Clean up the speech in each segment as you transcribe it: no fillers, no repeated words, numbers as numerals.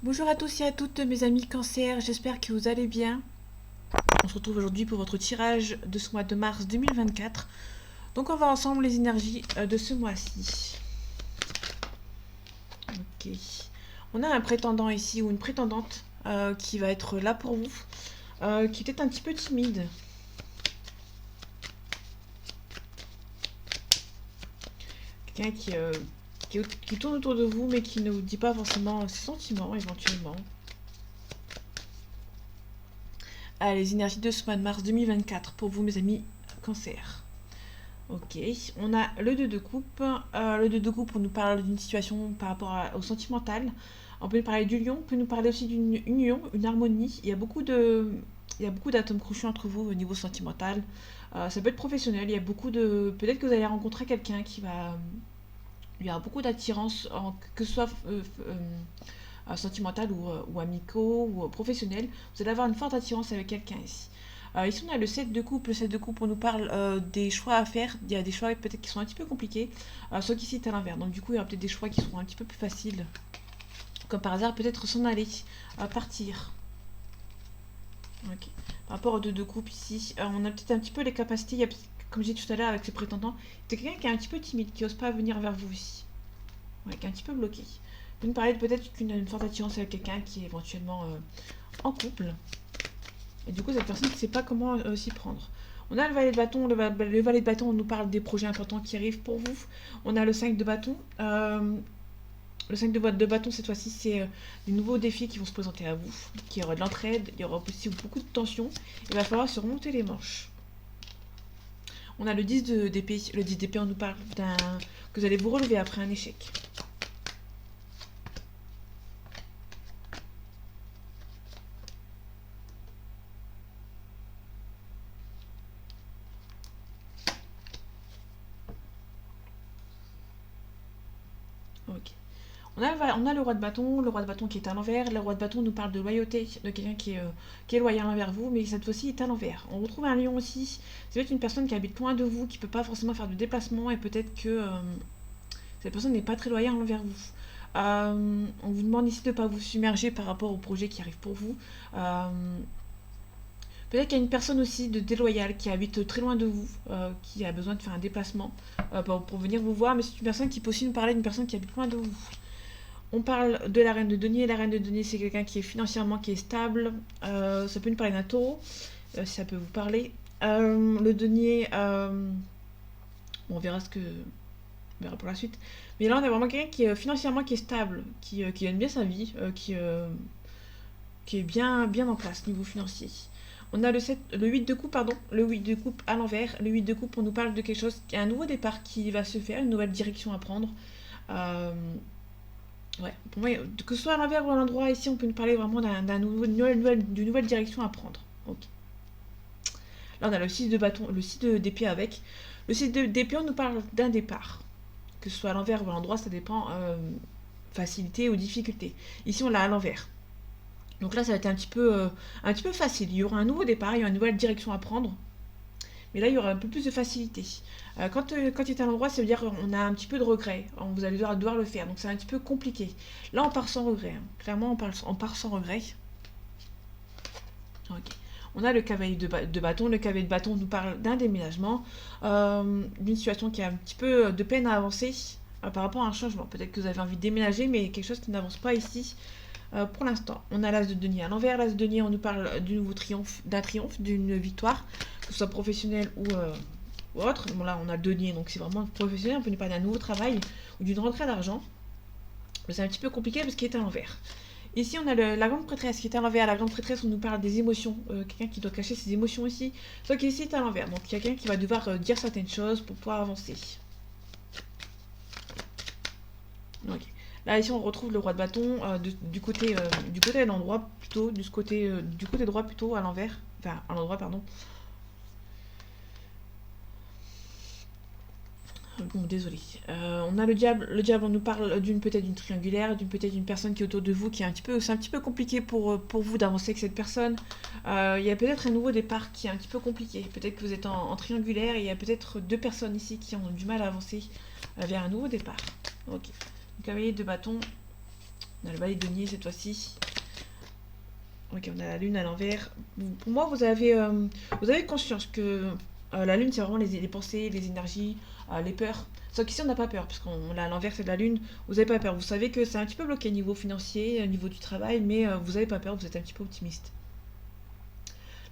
Bonjour à tous et à toutes mes amis Cancer, j'espère que vous allez bien. On se retrouve aujourd'hui pour votre tirage de ce mois de mars 2024. Donc on va voir ensemble les énergies de ce mois-ci. Ok. On a un prétendant ici ou une prétendante qui va être là pour vous, qui est peut-être un petit peu timide. Quelqu'un qui tourne autour de vous mais qui ne vous dit pas forcément ses sentiments éventuellement. Les énergies de ce mois de mars 2024 pour vous mes amis Cancer. Ok, on a le 2 de coupe. Le 2 de coupe, on nous parle d'une situation par rapport au sentimental. On peut nous parler du lion, on peut nous parler aussi d'une union, une harmonie. Il y a beaucoup d'atomes crochus entre vous au niveau sentimental. Ça peut être professionnel, il y a beaucoup de... Peut-être que vous allez rencontrer quelqu'un qui va... Il y aura beaucoup d'attirance, que ce soit sentimental ou amicaux ou professionnel. Vous allez avoir une forte attirance avec quelqu'un ici. Ici, on a le 7 de coupe. Le 7 de coupe, on nous parle des choix à faire. Il y a des choix peut-être qui sont un petit peu compliqués, soit qu'ici, c'est à l'inverse. Donc, du coup, il y aura peut-être des choix qui seront un petit peu plus faciles. Comme par hasard, peut-être s'en aller, partir. Ok. Par rapport aux 2 de coupe, ici, on a peut-être un petit peu les capacités. Il y a, comme j'ai dit tout à l'heure avec ses prétendants, c'est quelqu'un qui est un petit peu timide, qui n'ose pas venir vers vous ici. Ouais, qui est un petit peu bloqué. Vous nous parlez peut-être qu'une forte attirance avec quelqu'un qui est éventuellement en couple. Et du coup, cette personne ne sait pas comment s'y prendre. On a le valet de bâton. Le valet de bâton, on nous parle des projets importants qui arrivent pour vous. On a le 5 de bâton. Le 5 de bâton, cette fois-ci, c'est des nouveaux défis qui vont se présenter à vous. Il y aura de l'entraide, il y aura aussi beaucoup de tension. Il va falloir se remonter les manches. On a le 10 d'épée. Le 10 d'épée, on nous parle que vous allez vous relever après un échec. Ok. On a le roi de bâton qui est à l'envers. Le roi de bâton nous parle de loyauté, de quelqu'un qui est loyal envers vous, mais cette fois-ci est à l'envers. On retrouve un lion aussi. C'est peut-être une personne qui habite loin de vous, qui ne peut pas forcément faire de déplacement, et peut-être que cette personne n'est pas très loyale envers vous. On vous demande ici de ne pas vous submerger par rapport au projet qui arrive pour vous. Peut-être qu'il y a une personne aussi de déloyale qui habite très loin de vous, qui a besoin de faire un déplacement pour venir vous voir, mais c'est une personne qui peut aussi nous parler d'une personne qui habite loin de vous. On parle de la reine de denier. La reine de denier, c'est quelqu'un qui est financièrement, qui est stable. Ça peut nous parler d'un taureau, si ça peut vous parler. Le denier, on verra on verra pour la suite. Mais là, on a vraiment quelqu'un qui est financièrement qui est stable, qui gagne bien sa vie, qui est bien en place niveau financier. On a le 8 de coupe, pardon, le 8 de coupe à l'envers. Le 8 de coupe, on nous parle de quelque chose, un nouveau départ qui va se faire, une nouvelle direction à prendre. Euh, Ouais, pour moi, que ce soit à l'envers ou à l'endroit, ici, on peut nous parler vraiment d'une nouvelle direction à prendre. Ok. Là, on a le 6 de bâton, le 6 d'épée avec. Le 6 d'épée, on nous parle d'un départ. Que ce soit à l'envers ou à l'endroit, ça dépend facilité ou difficulté. Ici, on l'a à l'envers. Donc là, ça va être un petit peu facile. Il y aura un nouveau départ, il y aura une nouvelle direction à prendre. Mais là, il y aura un peu plus de facilité. Quand il est à l'endroit, ça veut dire qu'on a un petit peu de regret. Vous allez devoir le faire. Donc c'est un petit peu compliqué. Là, on part sans regret, hein. Clairement, on part sans regret. Ok. On a le cavalier de bâton. Le cavalier de bâton nous parle d'un déménagement, d'une situation qui a un petit peu de peine à avancer par rapport à un changement. Peut-être que vous avez envie de déménager, mais quelque chose qui n'avance pas ici pour l'instant. On a l'as de denier à l'envers. L'as de denier, on nous parle du nouveau triomphe, d'un triomphe, d'une victoire, que ce soit professionnel ou autre. Bon, là, on a le denier, donc c'est vraiment professionnel. On peut nous parler d'un nouveau travail ou d'une rentrée d'argent. Mais c'est un petit peu compliqué parce qu'il est à l'envers. Ici, on a la grande prêtresse qui est à l'envers. La grande prêtresse, on nous parle des émotions. Quelqu'un qui doit cacher ses émotions ici. Sauf qu'ici, c'est à l'envers. Donc, il y a quelqu'un qui va devoir dire certaines choses pour pouvoir avancer. Ok. Là, ici, on retrouve le roi de bâton du côté de l'endroit, plutôt, du côté droit, plutôt, à l'envers. Enfin, à l'endroit, pardon. Bon, désolé. On a le diable. Le diable, on nous parle peut-être d'une triangulaire, peut-être d'une personne qui est autour de vous, c'est un petit peu compliqué pour vous d'avancer avec cette personne. Il y a peut-être un nouveau départ qui est un petit peu compliqué. Peut-être que vous êtes en triangulaire et il y a peut-être deux personnes ici qui ont du mal à avancer vers un nouveau départ. Ok. Le cavalier de bâton. On a le valet de denier cette fois-ci. Ok, on a la lune à l'envers. Pour moi, vous avez conscience que la lune, c'est vraiment les pensées, les énergies, les peurs. Sauf qu'ici, on n'a pas peur, parce qu'on l'a à l'envers, c'est de la lune. Vous n'avez pas peur. Vous savez que c'est un petit peu bloqué niveau financier, niveau du travail, mais vous n'avez pas peur, vous êtes un petit peu optimiste.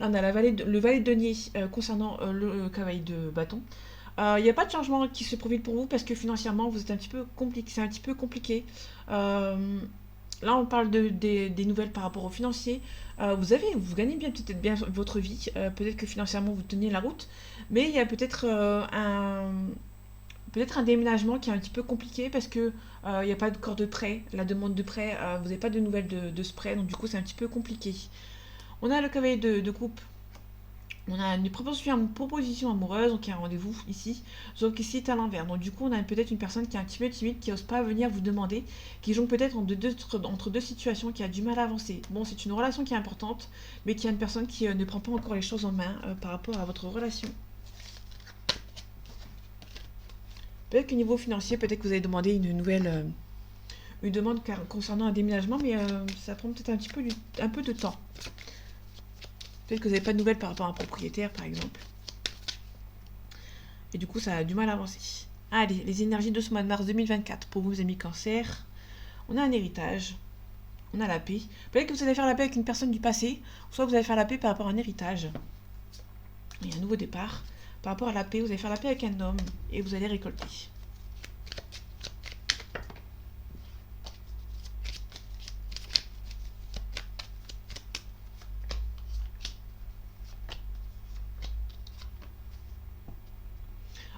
Là, on a le valet de denier concernant le cavalier de bâton. Il n'y a pas de changement qui se profile pour vous parce que financièrement, vous êtes un petit peu compliqué. C'est un petit peu compliqué. Là, on parle des nouvelles par rapport aux financiers. Vous gagnez peut-être bien votre vie. Peut-être que financièrement, vous tenez la route. Mais il y a peut-être un déménagement qui est un petit peu compliqué parce que il n'y a pas encore de prêt. La demande de prêt, vous n'avez pas de nouvelles de ce prêt. Donc, du coup, c'est un petit peu compliqué. On a le cavalier de coupe. On a une proposition amoureuse, donc il y a un rendez-vous ici, sauf qu'ici c'est à l'envers. Donc du coup, on a peut-être une personne qui est un petit peu timide, qui n'ose pas venir vous demander, qui jongle peut-être entre deux situations, qui a du mal à avancer. Bon, c'est une relation qui est importante, mais qui a une personne qui ne prend pas encore les choses en main par rapport à votre relation. Peut-être qu'au niveau financier, peut-être que vous avez demandé une demande concernant un déménagement, mais ça prend peut-être un peu de temps. Peut-être que vous n'avez pas de nouvelles par rapport à un propriétaire, par exemple. Et du coup, ça a du mal à avancer. Allez, les énergies de ce mois de mars 2024 pour vous, amis cancer. On a un héritage. On a la paix. Peut-être que vous allez faire la paix avec une personne du passé, soit vous allez faire la paix par rapport à un héritage. Il y a un nouveau départ. Par rapport à la paix, vous allez faire la paix avec un homme et vous allez récolter.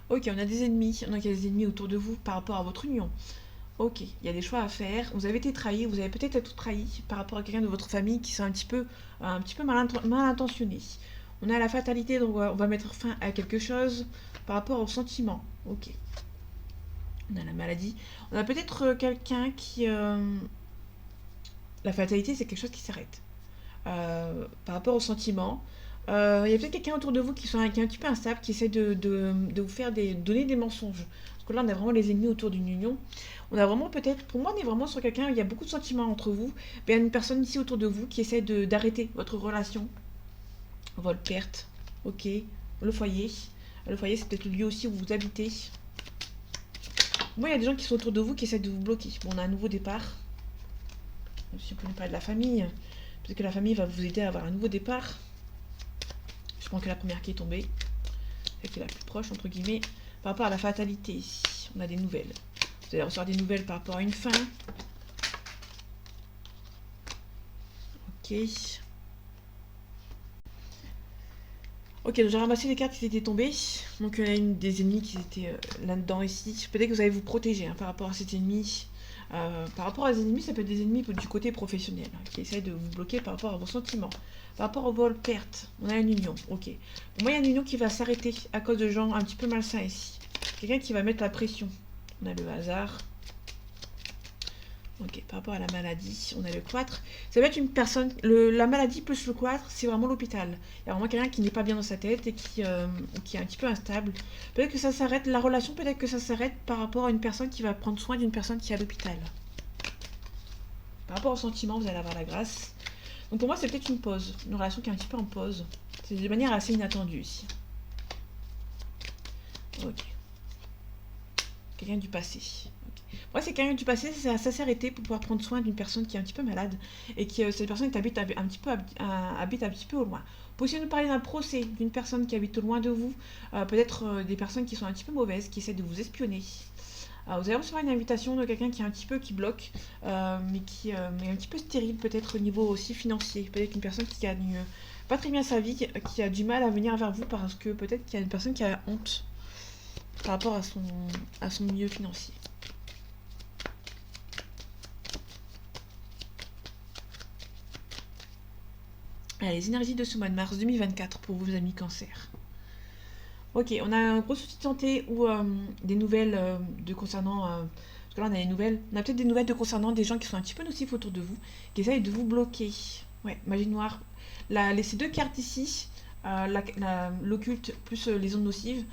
Ok, on a des ennemis. Donc il y a des ennemis autour de vous par rapport à votre union. Ok, il y a des choix à faire. Vous avez été trahi, vous avez peut-être été trahi par rapport à quelqu'un de votre famille qui sont un petit peu mal intentionné. On a la fatalité, donc on va mettre fin à quelque chose par rapport aux sentiments. Ok. On a la maladie. On a peut-être quelqu'un qui... La fatalité, c'est quelque chose qui s'arrête. Par rapport aux sentiments, il y a peut-être quelqu'un autour de vous qui est un petit peu instable, qui essaie de vous donner des mensonges. Parce que là, on a vraiment les ennemis autour d'une union. On a vraiment peut-être, pour moi, on est vraiment sur quelqu'un, il y a beaucoup de sentiments entre vous. Il y a une personne ici autour de vous qui essaie d'arrêter votre relation. Vol, perte, ok. Le foyer. Le foyer, c'est peut-être le lieu aussi où vous habitez. Moi, il y a des gens qui sont autour de vous qui essaient de vous bloquer. Bon, on a un nouveau départ. Si vous ne parler de la famille, peut-être que la famille va vous aider à avoir un nouveau départ. Je pense que la première qui est tombée, celle qui est la plus proche, entre guillemets, par rapport à la fatalité, ici, on a des nouvelles. Vous allez recevoir des nouvelles par rapport à une fin. Ok. Ok, donc j'ai ramassé les cartes qui étaient tombées. Donc il y a une des ennemis qui étaient là-dedans ici. Peut-être que vous allez vous protéger par rapport à cet ennemi. Par rapport à des ennemis, ça peut être des ennemis du côté professionnel, qui essayent de vous bloquer par rapport à vos sentiments. Par rapport au vol, perte, on a une union, ok. Pour moi, il y a une union qui va s'arrêter à cause de gens un petit peu malsains ici. Quelqu'un qui va mettre la pression. On a le hasard. Ok, par rapport à la maladie, on a le cloître. Ça va être une personne, la maladie plus le cloître, c'est vraiment l'hôpital. Il y a vraiment quelqu'un qui n'est pas bien dans sa tête et qui est un petit peu instable. Peut-être que ça s'arrête, la relation peut-être que ça s'arrête par rapport à une personne qui va prendre soin d'une personne qui est à l'hôpital. Par rapport au sentiment, vous allez avoir la grâce. Donc pour moi, c'est peut-être une pause, une relation qui est un petit peu en pause. C'est de manière assez inattendue ici. Ok. Quelqu'un du passé. Ouais, c'est quelqu'un du passé, ça s'est arrêté pour pouvoir prendre soin d'une personne qui est un petit peu malade et qui cette personne habite un petit peu au loin. Vous pouvez aussi nous parler d'un procès d'une personne qui habite au loin de vous, peut-être des personnes qui sont un petit peu mauvaises, qui essaient de vous espionner. Vous allez recevoir une invitation de quelqu'un qui est un petit peu qui bloque, mais qui est un petit peu stérile peut-être au niveau aussi financier. Peut-être une personne qui gagne pas très bien sa vie, qui a du mal à venir vers vous parce que peut-être qu'il y a une personne qui a honte par rapport à son milieu financier. Allez, les énergies de ce mois de mars 2024 pour vos amis cancer. Ok, on a un gros souci de santé ou des nouvelles concernant... parce que là, on a des nouvelles. On a peut-être des nouvelles concernant des gens qui sont un petit peu nocifs autour de vous, qui essayent de vous bloquer. Ouais, magie noire. Ces deux cartes ici, l'occulte plus les ondes nocives,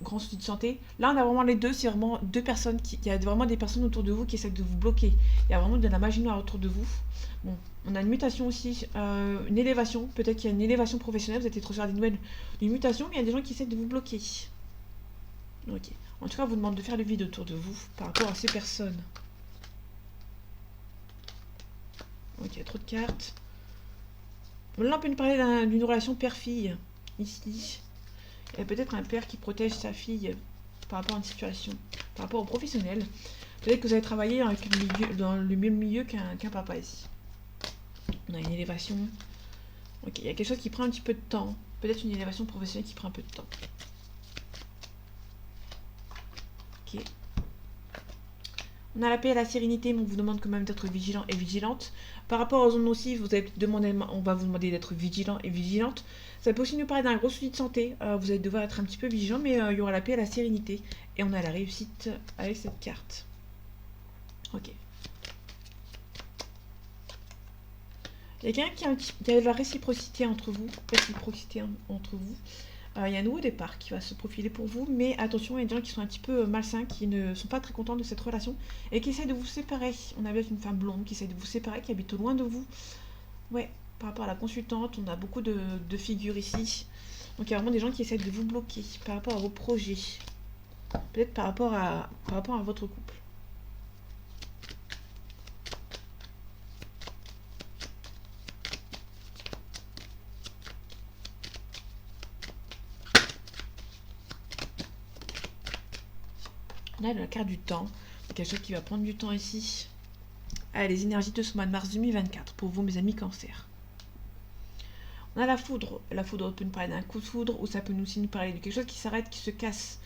grand souci de santé. Là, on a vraiment les deux, c'est vraiment deux personnes il y a vraiment des personnes autour de vous qui essaient de vous bloquer. Il y a vraiment de la magie noire autour de vous. Bon, on a une mutation aussi, une élévation. Peut-être qu'il y a une élévation professionnelle, vous êtes trop sur des nouvelles, une mutation, mais il y a des gens qui essaient de vous bloquer. Ok. En tout cas, on vous demande de faire le vide autour de vous par rapport à ces personnes. Ok, il y a trop de cartes. Là, on peut nous parler d'une relation père-fille. Ici. Il y a peut-être un père qui protège sa fille par rapport à une situation, par rapport au professionnel. Peut-être que vous avez travaillé dans le même milieu qu'un papa ici. On a une élévation. Ok, il y a quelque chose qui prend un petit peu de temps. Peut-être une élévation professionnelle qui prend un peu de temps. Ok. On a la paix et la sérénité, mais on vous demande quand même d'être vigilant et vigilante. Par rapport aux zones nocives, on va vous demander d'être vigilant et vigilante. Ça peut aussi nous parler d'un gros souci de santé. Vous allez devoir être un petit peu vigilant, mais il y aura la paix et la sérénité. Et on a la réussite avec cette carte. Ok. Il y a quelqu'un qui a de la réciprocité entre vous. Il y a un nouveau départ qui va se profiler pour vous, mais attention, il y a des gens qui sont un petit peu malsains, qui ne sont pas très contents de cette relation et qui essaient de vous séparer. On a bien une femme blonde qui essaie de vous séparer, qui habite loin de vous. Ouais, par rapport à la consultante, on a beaucoup de figures ici. Donc il y a vraiment des gens qui essaient de vous bloquer par rapport à vos projets. Peut-être par rapport à votre couple. On a la carte du temps. Quelque chose qui va prendre du temps ici. Allez, les énergies de ce mois de mars 2024 pour vous, mes amis cancer. On a la foudre. La foudre peut nous parler d'un coup de foudre ou ça peut aussi nous parler de quelque chose qui s'arrête, qui se casse.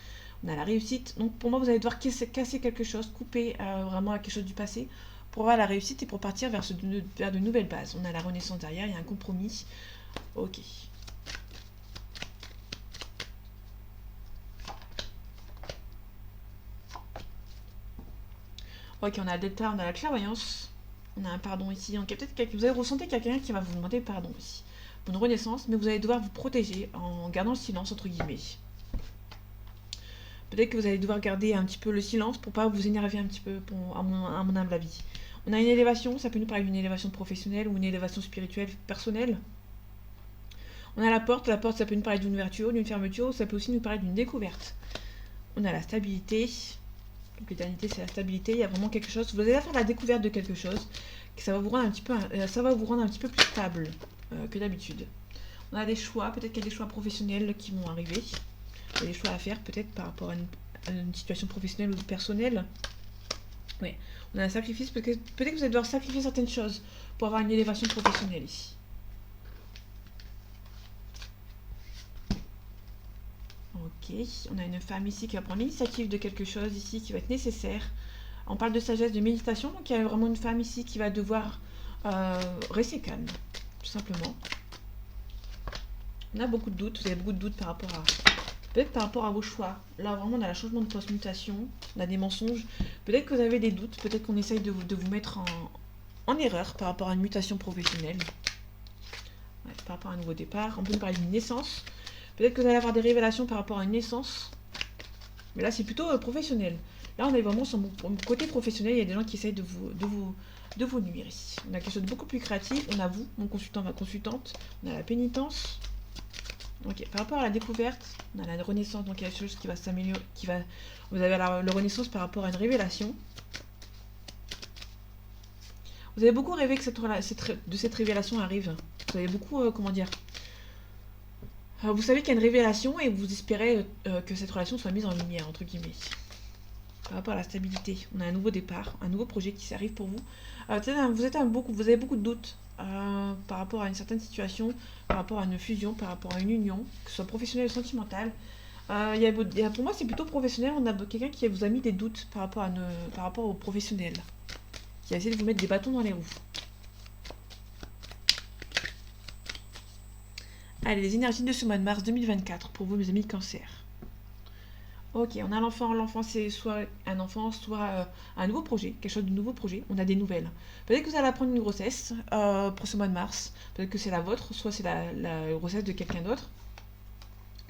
On a la réussite. Donc pour moi, vous allez devoir casser quelque chose, couper vraiment quelque chose du passé pour avoir la réussite et pour partir vers de nouvelles bases. On a la renaissance derrière, il y a un compromis. Ok. Ok, on a le delta, on a la clairvoyance. On a un pardon ici. Donc peut-être vous allez ressentir quelqu'un qui va vous demander pardon ici. Pour une renaissance, mais vous allez devoir vous protéger en gardant le silence, entre guillemets. Peut-être que vous allez devoir garder un petit peu le silence pour pas vous énerver un petit peu, à mon humble avis. On a une élévation, ça peut nous parler d'une élévation professionnelle ou une élévation spirituelle personnelle. On a la porte ça peut nous parler d'une ouverture, d'une fermeture, ça peut aussi nous parler d'une découverte. On a la stabilité. Donc l'éternité, c'est la stabilité. Il y a vraiment quelque chose. Vous allez faire la découverte de quelque chose. Ça va vous rendre un petit peu plus stable que d'habitude. On a des choix. Peut-être qu'il y a des choix professionnels qui vont arriver. Il y a des choix à faire peut-être par rapport à une situation professionnelle ou personnelle. Oui. On a un sacrifice. Peut-être que vous allez devoir sacrifier certaines choses pour avoir une élévation professionnelle ici. Ok, on a une femme ici qui va prendre l'initiative de quelque chose ici qui va être nécessaire. On parle de sagesse, de méditation, donc il y a vraiment une femme ici qui va devoir rester calme, tout simplement. On a beaucoup de doutes, vous avez beaucoup de doutes par rapport à... Peut-être par rapport à vos choix. Là, vraiment, on a le changement de post-mutation, on a des mensonges. Peut-être que vous avez des doutes, peut-être qu'on essaye de vous mettre en erreur par rapport à une mutation professionnelle. Ouais, par rapport à un nouveau départ. On peut nous parler d'une naissance. Peut-être que vous allez avoir des révélations par rapport à une naissance. Mais là, c'est plutôt professionnel. Là, on est vraiment sur mon côté professionnel. Il y a des gens qui essayent de vous nuire ici. On a quelque chose de beaucoup plus créatif. On a vous, mon consultant, ma consultante. On a la pénitence. Ok, par rapport à la découverte, on a la renaissance. Donc, il y a quelque chose qui va s'améliorer. Vous avez la renaissance par rapport à une révélation. Vous avez beaucoup rêvé que cette révélation arrive. Vous avez beaucoup, comment dire... Vous savez qu'il y a une révélation et vous espérez que cette relation soit mise en lumière, entre guillemets. Par rapport à la stabilité, on a un nouveau départ, un nouveau projet qui s'arrive pour vous. Vous avez beaucoup de doutes par rapport à une certaine situation, par rapport à une fusion, par rapport à une union, que ce soit professionnelle ou sentimentale. Pour moi, c'est plutôt professionnel. On a quelqu'un qui vous a mis des doutes par rapport au professionnel, qui a essayé de vous mettre des bâtons dans les roues. Allez, les énergies de ce mois de mars 2024 pour vous, mes amis cancer. Ok, on a l'enfant. L'enfant, c'est soit un enfant, soit un nouveau projet, quelque chose de nouveau projet. On a des nouvelles. Peut-être que vous allez apprendre une grossesse pour ce mois de mars. Peut-être que c'est la vôtre, soit c'est la grossesse de quelqu'un d'autre.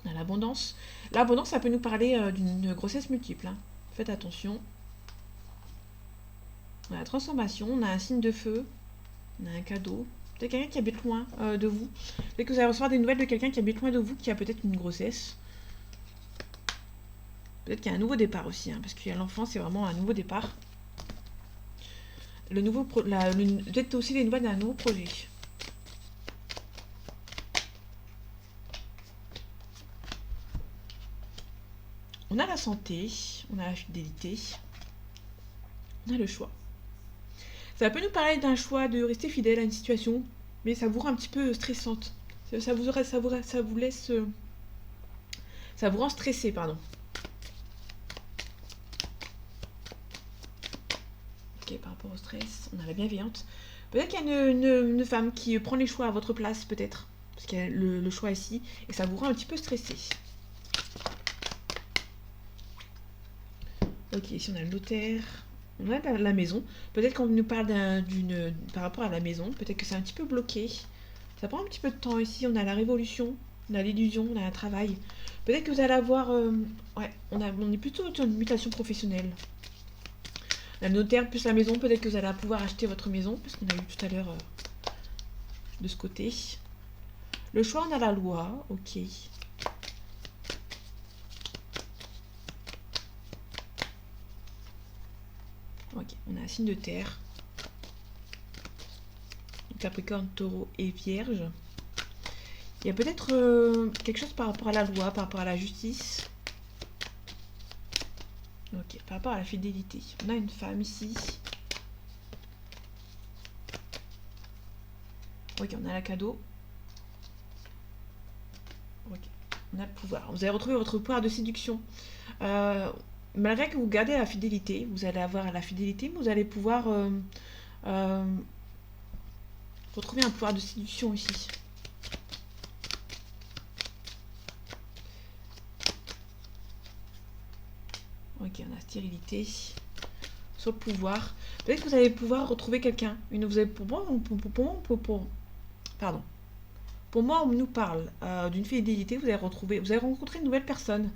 On a l'abondance. L'abondance, ça peut nous parler d'une grossesse multiple, hein. Faites attention. On a la transformation, on a un signe de feu, on a un cadeau. Peut-être quelqu'un qui habite loin de vous. Peut-être que vous allez recevoir des nouvelles de quelqu'un qui habite loin de vous, qui a peut-être une grossesse. Peut-être qu'il y a un nouveau départ aussi, hein, parce qu'il y a l'enfant, c'est vraiment un nouveau départ. Peut-être aussi les nouvelles d'un nouveau projet. On a la santé, on a la fidélité, on a le choix. Ça peut nous parler d'un choix de rester fidèle à une situation, mais ça vous rend un petit peu stressante. Ça vous laisse... ça vous rend stressé, pardon. Ok, par rapport au stress, on a la bienveillante. Peut-être qu'il y a une femme qui prend les choix à votre place, peut-être. Parce qu'il y a le choix ici, et ça vous rend un petit peu stressé. Ok, ici on a le notaire, on a la maison. Peut-être qu'on nous parle par rapport à la maison, peut-être que c'est un petit peu bloqué. Ça prend un petit peu de temps ici, on a la révolution, on a l'illusion, on a un travail. Peut-être que vous allez avoir... ouais, on est plutôt sur une mutation professionnelle. La notaire plus la maison, peut-être que vous allez pouvoir acheter votre maison, parce qu'on a eu tout à l'heure de ce côté. Le choix, on a la loi, ok. Ok, on a un signe de terre. Capricorne, taureau et vierge. Il y a peut-être quelque chose par rapport à la loi, par rapport à la justice. Ok, par rapport à la fidélité. On a une femme ici. Ok, on a la cadeau. Ok, on a le pouvoir. Vous allez retrouver votre pouvoir de séduction. Malgré que vous gardez la fidélité, vous allez avoir la fidélité, mais vous allez pouvoir retrouver un pouvoir de séduction ici. Ok, on a stérilité. Sur le pouvoir. Peut-être que vous allez pouvoir retrouver quelqu'un. Pardon. Pour moi, on nous parle d'une fidélité. Vous allez rencontrer une nouvelle personne.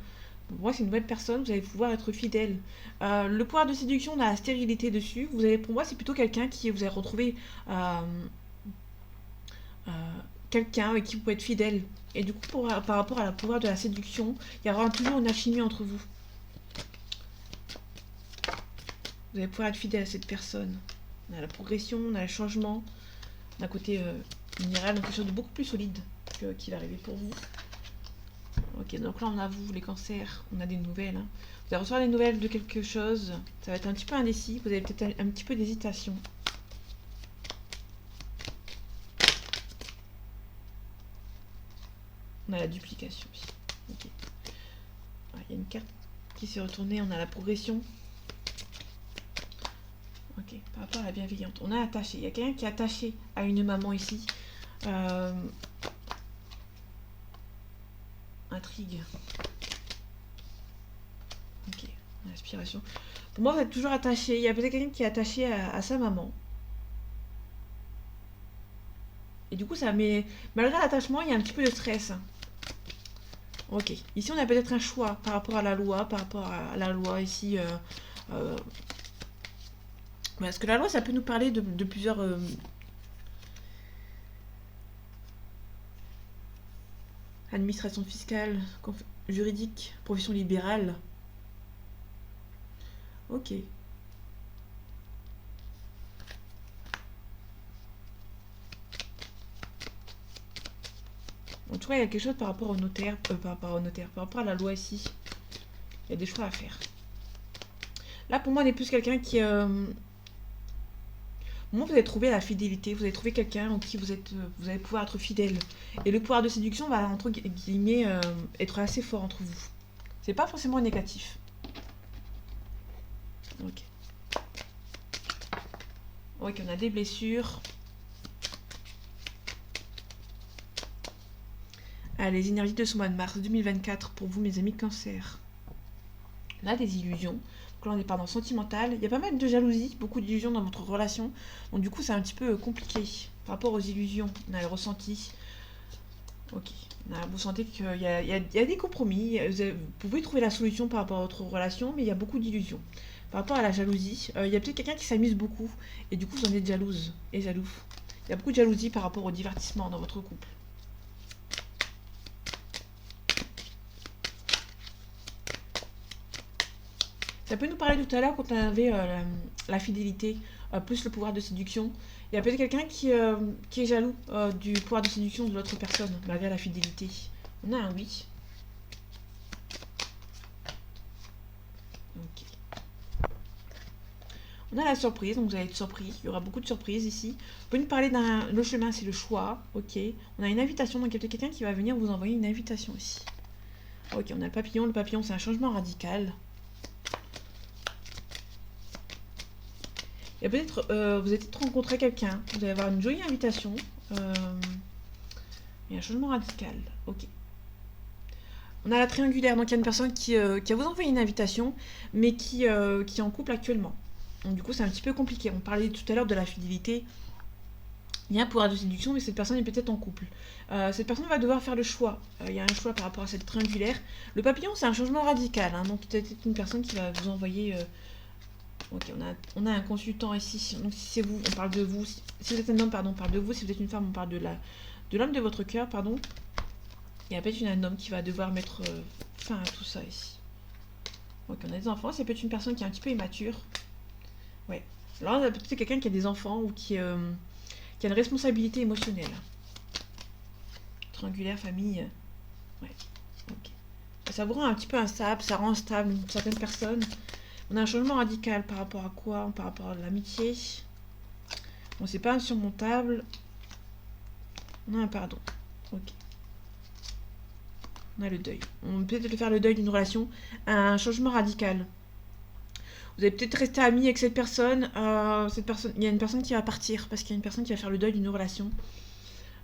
Pour moi, c'est une nouvelle personne. Vous allez pouvoir être fidèle. Le pouvoir de séduction, on a la stérilité dessus. Pour moi, c'est plutôt quelqu'un qui vous allez retrouver quelqu'un avec qui vous pouvez être fidèle. Et du coup, par rapport à la pouvoir de la séduction, il y aura toujours une alchimie entre vous. Vous allez pouvoir être fidèle à cette personne. On a la progression, on a le changement. D'un côté minéral, donc quelque chose de beaucoup plus solide qui va arriver pour vous. Ok, donc là on a vous, les cancers, on a des nouvelles. Hein. Vous allez recevoir des nouvelles de quelque chose. Ça va être un petit peu indécis, vous avez peut-être un petit peu d'hésitation. On a la duplication aussi. Ok. Il y a une carte qui s'est retournée, on a la progression. Ok, par rapport à la bienveillante. On a attaché. Il y a quelqu'un qui est attaché à une maman ici. Intrigue. Ok, inspiration. Pour moi, vous êtes toujours attaché. Il y a peut-être quelqu'un qui est attaché à sa maman. Et du coup, ça met... Malgré l'attachement, il y a un petit peu de stress. Ok. Ici, on a peut-être un choix par rapport à la loi. Par rapport à la loi ici... Parce que la loi, ça peut nous parler de plusieurs... administration fiscale, juridique, profession libérale. Ok. En tout cas, il y a quelque chose par rapport au notaire, par rapport à la loi ici. Il y a des choix à faire. Là, pour moi, on est plus quelqu'un qui... Moi, vous allez trouver la fidélité, vous allez trouver quelqu'un en qui vous allez pouvoir être fidèle. Et le pouvoir de séduction va, entre guillemets, être assez fort entre vous. C'est pas forcément négatif. Ok. Ok, on a des blessures. Les énergies de ce mois de mars 2024 pour vous, mes amis cancer. On a des illusions. Donc là, on est pas dans le sentimental. Il y a pas mal de jalousie, beaucoup d'illusions dans votre relation. Donc du coup, c'est un petit peu compliqué par rapport aux illusions. On a le ressenti. Ok. Là, vous sentez qu'il y a des compromis. Vous pouvez trouver la solution par rapport à votre relation, mais il y a beaucoup d'illusions. Par rapport à la jalousie, il y a peut-être quelqu'un qui s'amuse beaucoup, et du coup vous en êtes jalouse et jaloux. Il y a beaucoup de jalousie par rapport au divertissement dans votre couple. Ça peut nous parler tout à l'heure quand on avait la fidélité, plus le pouvoir de séduction. Il y a peut-être quelqu'un qui est jaloux du pouvoir de séduction de l'autre personne, malgré la fidélité. On a un oui. Ok. On a la surprise, donc vous allez être surpris. Il y aura beaucoup de surprises ici. Vous pouvez nous parler d'un... Le chemin, c'est le choix. Ok. On a une invitation, donc il y a peut-être quelqu'un qui va venir vous envoyer une invitation ici. Ok, on a le papillon. Le papillon, c'est un changement radical. Et peut-être vous allez peut-être rencontrer quelqu'un, vous allez avoir une jolie invitation et un changement radical. Ok. On a la triangulaire, donc il y a une personne qui a vous envoyé une invitation, mais qui est en couple actuellement. Donc du coup c'est un petit peu compliqué. On parlait tout à l'heure de la fidélité. Il y a un pouvoir de séduction, mais cette personne est peut-être en couple. Cette personne va devoir faire le choix. Il y a un choix par rapport à cette triangulaire. Le papillon, c'est un changement radical. Hein, donc peut-être une personne qui va vous envoyer... Ok, on a un consultant ici. Donc si c'est vous, on parle de vous. Si vous êtes un homme, pardon, on parle de vous. Si vous êtes une femme, on parle de l'homme de votre cœur, pardon. Il y a peut-être un homme qui va devoir mettre fin à tout ça ici. Ok, on a des enfants. C'est peut-être une personne qui est un petit peu immature. Ouais. Alors on a peut-être quelqu'un qui a des enfants ou qui a une responsabilité émotionnelle. Triangulaire, famille. Ouais. Ok. Ça vous rend un petit peu instable. Ça rend instable certaines personnes. On a un changement radical par rapport à quoi? Par rapport à l'amitié. Bon, c'est pas insurmontable. On a un pardon. Ok. On a le deuil. On peut peut-être faire le deuil d'une relation. Un changement radical. Vous allez peut-être rester amis avec cette personne. Il y a une personne qui va partir parce qu'il y a une personne qui va faire le deuil d'une relation.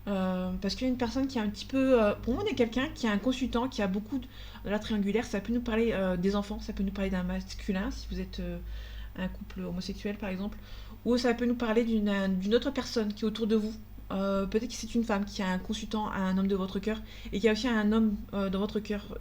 Parce qu'il y a une personne qui a un petit peu... pour moi, on est quelqu'un qui a un consultant, qui a beaucoup de la triangulaire. Ça peut nous parler des enfants, ça peut nous parler d'un masculin, si vous êtes un couple homosexuel, par exemple. Ou ça peut nous parler d'une autre personne qui est autour de vous. Peut-être que c'est une femme qui a un consultant, un homme de votre cœur, et qui a aussi un homme dans votre cœur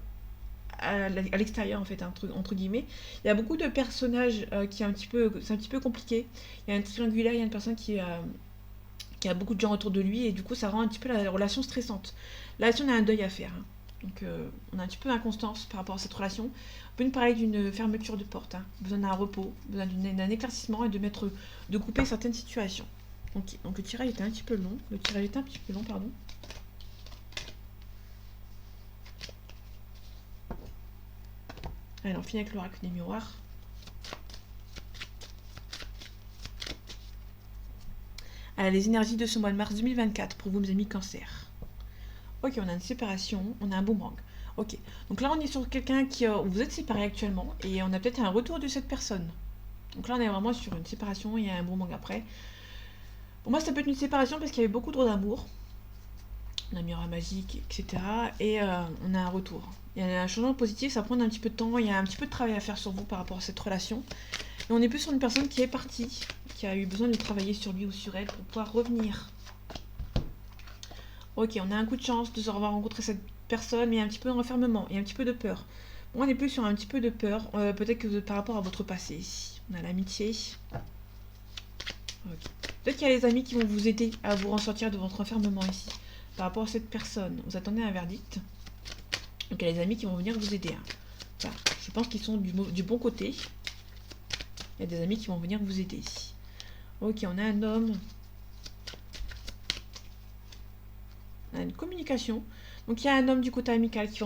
à l'extérieur, en fait, entre guillemets. Il y a beaucoup de personnages c'est un petit peu compliqué. Il y a un triangulaire, il y a une personne qui a beaucoup de gens autour de lui et du coup ça rend un petit peu la relation stressante. Là, si on a un deuil à faire, hein. Donc on a un petit peu d'inconstance par rapport à cette relation. On peut nous parler d'une fermeture de porte, hein. Besoin d'un repos, besoin d'un éclaircissement et de couper certaines situations. Ok, donc le tirage était un petit peu long. Pardon. Allez, on finit avec l'oracle des miroirs. Alors, les énergies de ce mois de mars 2024 pour vous, mes amis Cancer. Ok, on a une séparation, on a un boomerang. Ok, donc là on est sur quelqu'un qui... vous êtes séparés actuellement et on a peut-être un retour de cette personne. Donc là on est vraiment sur une séparation, il y a un boomerang après. Pour moi ça peut être une séparation parce qu'il y avait beaucoup trop d'amour. On a miroir magique, etc. Et on a un retour. Il y a un changement positif, ça prend un petit peu de temps, il y a un petit peu de travail à faire sur vous par rapport à cette relation. Et on est plus sur une personne qui est partie, qui a eu besoin de travailler sur lui ou sur elle pour pouvoir revenir. Ok, on a un coup de chance de se revoir rencontrer cette personne, mais il y a un petit peu de renfermement, il y a un petit peu de peur. Bon, on est plus sur un petit peu de peur, peut-être que par rapport à votre passé ici. On a l'amitié. Okay. Peut-être qu'il y a les amis qui vont vous aider à vous ressortir de votre enfermement ici. Par rapport à cette personne, vous attendez un verdict. Donc il y a les amis qui vont venir vous aider. Hein. Enfin, je pense qu'ils sont du bon côté. Il y a des amis qui vont venir vous aider ici. Ok, on a un homme. On a une communication. Donc il y a un homme du côté amical qui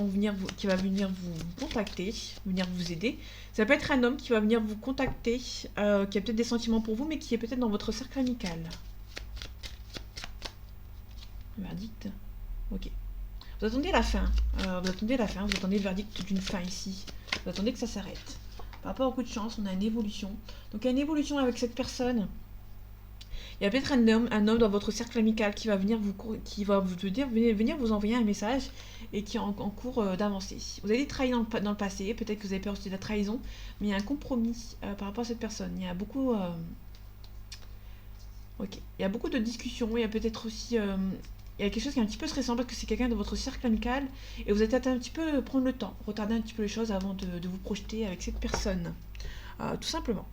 va venir vous contacter, venir vous aider. Ça peut être un homme qui va venir vous contacter, qui a peut-être des sentiments pour vous, mais qui est peut-être dans votre cercle amical. Verdict. Ok. Vous attendez la fin. Vous attendez le verdict d'une fin ici. Vous attendez que ça s'arrête. Par rapport au coup de chance, on a une évolution. Donc il y a une évolution avec cette personne. Il y a peut-être un homme dans votre cercle amical qui va venir venir vous envoyer un message et qui est en cours d'avancer. Vous avez trahi dans le passé, peut-être que vous avez peur aussi de la trahison, mais il y a un compromis par rapport à cette personne. Il y a beaucoup... ok. Il y a beaucoup de discussions, il y a peut-être aussi Il y a quelque chose qui est un petit peu stressant parce que c'est quelqu'un de votre cercle amical et vous êtes peut-être un petit peu prendre le temps, retarder un petit peu les choses avant de vous projeter avec cette personne. Tout simplement.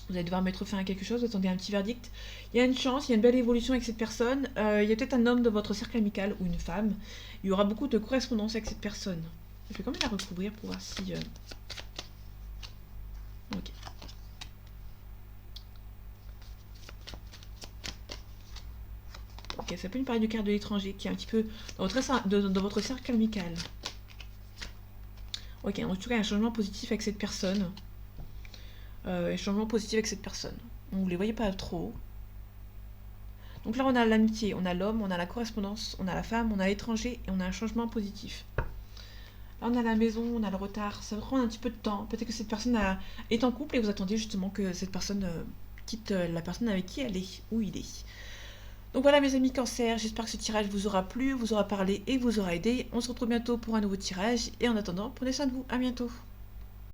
Vous allez devoir mettre fin à quelque chose, vous attendez un petit verdict. Il y a une chance, il y a une belle évolution avec cette personne. Il y a peut-être un homme de votre cercle amical ou une femme. Il y aura beaucoup de correspondance avec cette personne. Je vais quand même la recouvrir pour voir si... Ok. Ok, ça peut nous parler du carte de l'étranger qui est un petit peu dans votre cercle amical. Ok, en tout cas, il y a un changement positif avec cette personne. Un changement positif avec cette personne. Vous ne les voyez pas trop. Donc là, on a l'amitié, on a l'homme, on a la correspondance, on a la femme, on a l'étranger et on a un changement positif. Là, on a la maison, on a le retard. Ça va prendre un petit peu de temps. Peut-être que cette personne est en couple et vous attendez justement que cette personne quitte la personne avec qui elle est, ou il est. Donc voilà mes amis Cancer, j'espère que ce tirage vous aura plu, vous aura parlé et vous aura aidé. On se retrouve bientôt pour un nouveau tirage et en attendant, prenez soin de vous, à bientôt.